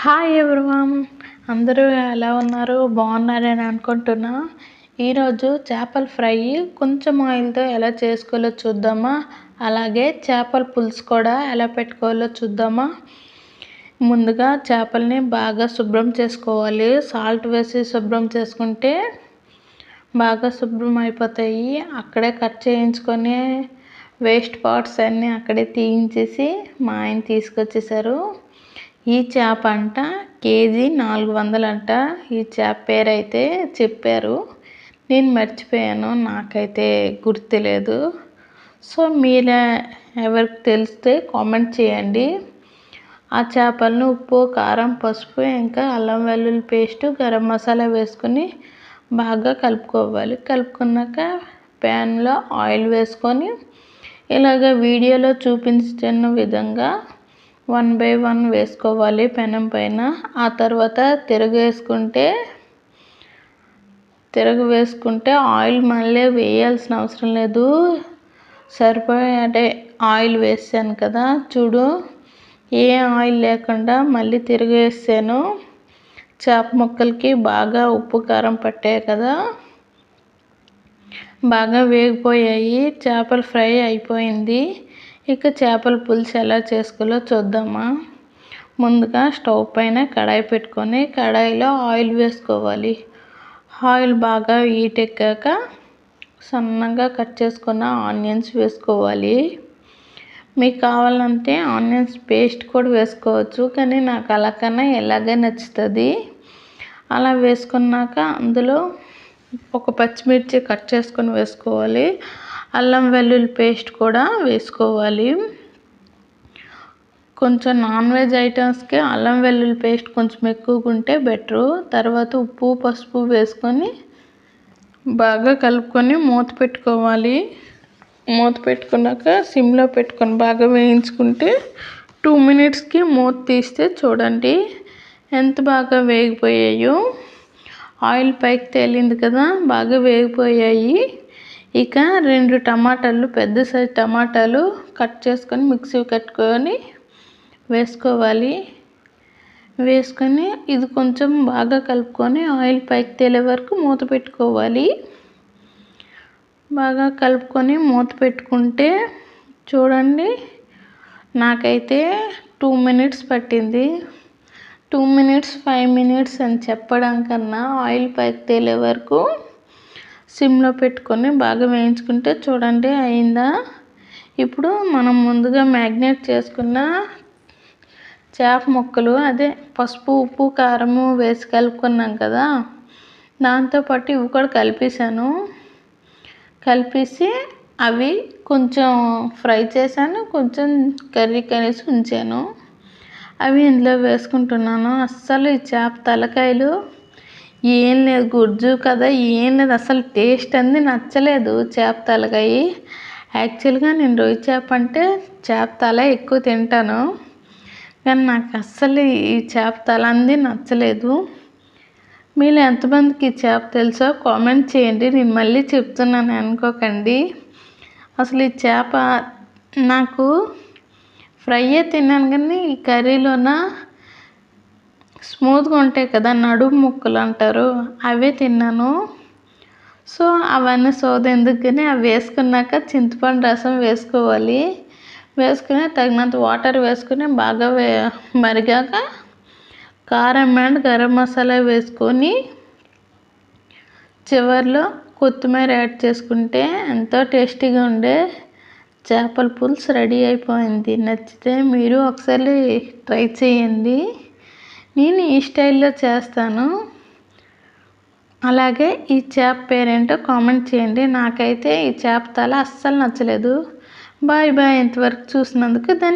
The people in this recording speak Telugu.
హాయ్ ఎవ్రీవన్, అందరూ ఎలా ఉన్నారు? బాగున్నారని అనుకుంటున్నా. ఈరోజు చేపల ఫ్రై కొంచెం ఆయిల్తో ఎలా చేసుకోవాలో చూద్దామా, అలాగే చేపల పులుసు కూడా ఎలా పెట్టుకోవాలో చూద్దామా. ముందుగా చేపల్ని బాగా శుభ్రం చేసుకోవాలి. సాల్ట్ వేసి శుభ్రం చేసుకుంటే బాగా శుభ్రం అయిపోతాయి. అక్కడే కట్ చేయించుకొని వేస్ట్ పార్ట్స్ అన్నీ అక్కడే తీయించేసి మా ఆయన తీసుకొచ్చేసారు. ఈ చేప అంట కేజీ 400 అంట. ఈ చేప పేరు అయితే చెప్పారు, నేను మర్చిపోయాను, నాకైతే గుర్తులేదు. సో మీరు ఎవరికి తెలిస్తే కామెంట్ చేయండి. ఆ చేపలను ఉప్పు, కారం, పసుపు, ఇంకా అల్లం వెల్లుల్లి పేస్టు, గరం మసాలా వేసుకొని బాగా కలుపుకోవాలి. కలుపుకున్నాక ప్యాన్లో ఆయిల్ వేసుకొని ఇలాగ వీడియోలో చూపించిన విధంగా 1 by 1 వేసుకోవాలి పెనం పైన. ఆ తర్వాత తిరగ వేసుకుంటే ఆయిల్ మళ్ళీ వేయాల్సిన అవసరం లేదు. సరిపోయే ఆయిల్ వేసాను కదా, చూడు ఏ ఆయిల్ లేకుండా మళ్ళీ తిరిగేసాను. చేప ముక్కలకి బాగా ఉప్పు కారం పట్టాయి కదా, బాగా వేగిపోయాయి. చేపల ఫ్రై అయిపోయింది. ఇక చేపల పులుసు ఎలా చేసుకోవాలో చూద్దామా. ముందుగా స్టవ్ పైన కడాయి పెట్టుకొని కడాయిలో ఆయిల్ వేసుకోవాలి. ఆయిల్ బాగా హీట్ ఎక్కాక సన్నగా కట్ చేసుకున్న ఆనియన్స్ వేసుకోవాలి. మీకు కావాలంటే ఆనియన్స్ పేస్ట్ కూడా వేసుకోవచ్చు, కానీ నాకు అలా కన్నా ఎలాగే నచ్చుతుంది. అలా వేసుకున్నాక అందులో ఒక పచ్చిమిర్చి కట్ చేసుకొని వేసుకోవాలి. అల్లం వెల్లుల్లి పేస్ట్ కూడా వేసుకోవాలి. కొంచెం నాన్ వెజ్ ఐటమ్స్కి అల్లం వెల్లుల్లి పేస్ట్ కొంచెం ఎక్కువగా ఉంటే బెటరు. తర్వాత ఉప్పు, పసుపు వేసుకొని బాగా కలుపుకొని మూత పెట్టుకోవాలి. మూత పెట్టుకున్నాక సిమ్లో పెట్టుకొని బాగా వేయించుకుంటే 2 minutesకి మూత తీస్తే చూడండి ఎంత బాగా వేగిపోయాయో. ఆయిల్ పైకి తేలింది కదా, బాగా వేగిపోయాయి. ఇక 2 టమాటాలు, పెద్ద సైజు టమాటాలు కట్ చేసుకొని మిక్సీ కట్టుకొని వేసుకోవాలి. వేసుకొని ఇది కొంచెం బాగా కలుపుకొని ఆయిల్ పైకి తేలే వరకు మూత పెట్టుకోవాలి. బాగా కలుపుకొని మూత పెట్టుకుంటే చూడండి నాకైతే 2 minutes పట్టింది. 2 minutes 5 minutes అని చెప్పడం కన్నా ఆయిల్ పైకి తేలే వరకు సిమ్లో పెట్టుకొని బాగా వేయించుకుంటే చూడండి అయిందా. ఇప్పుడు మనం ముందుగా మ్యాగ్నేట్ చేసుకున్న చేప ముక్కలు, అదే పసుపు, ఉప్పు, కారము వేసి కలుపుకున్నాం కదా, దాంతోపాటు ఇవి కూడా కలిపేసాను. కలిపేసి అవి కొంచెం ఫ్రై చేశాను, కొంచెం కర్రీ కనేసి ఉంచాను. అవి ఇందులో వేసుకుంటున్నాను. అస్సలు ఈ చేప తలకాయలు ఏం లేదు, గుజ్జు కదా ఏం లేదు, అసలు టేస్ట్ అంది నచ్చలేదు చేప తలకాయ. యాక్చువల్గా నేను రొయ్య చేప అంటే చేప తల ఎక్కువ తింటాను, కానీ నాకు అస్సలు ఈ చేప తల అంది నచ్చలేదు. మీరు ఎంతమందికి ఈ చేప తెలుసో కామెంట్ చేయండి. నేను మళ్ళీ చెప్తున్నాను అనుకోకండి. అసలు ఈ చేప నాకు ఫ్రైయే తిన్నాను, కానీ ఈ కర్రీలోన స్మూత్గా ఉంటాయి కదా, నడుము ముక్కలు అంటారు, అవే తిన్నాను. సో అవన్నీ సోదెందుకు, కానీ అవి వేసుకున్నాక చింతపండు రసం వేసుకోవాలి. వేసుకుని తగినంత వాటర్ వేసుకుని బాగా మరిగాక కారం అండ్ గరం మసాలా వేసుకొని చివరిలో కొత్తిమీర యాడ్ చేసుకుంటే ఎంతో టేస్టీగా ఉండే చేపల పులుసు రెడీ అయిపోయింది. నచ్చితే మీరు ఒకసారి ట్రై చేయండి. నేను ఈ స్టైల్లో చేస్తాను. అలాగే ఈ చేప పేరేంటో కామెంట్ చేయండి. నాకైతే ఈ చేప తల అస్సలు నచ్చలేదు. బాయ్ బాయ్, ఇంతవరకు చూసినందుకు ధన్యవాదాలు.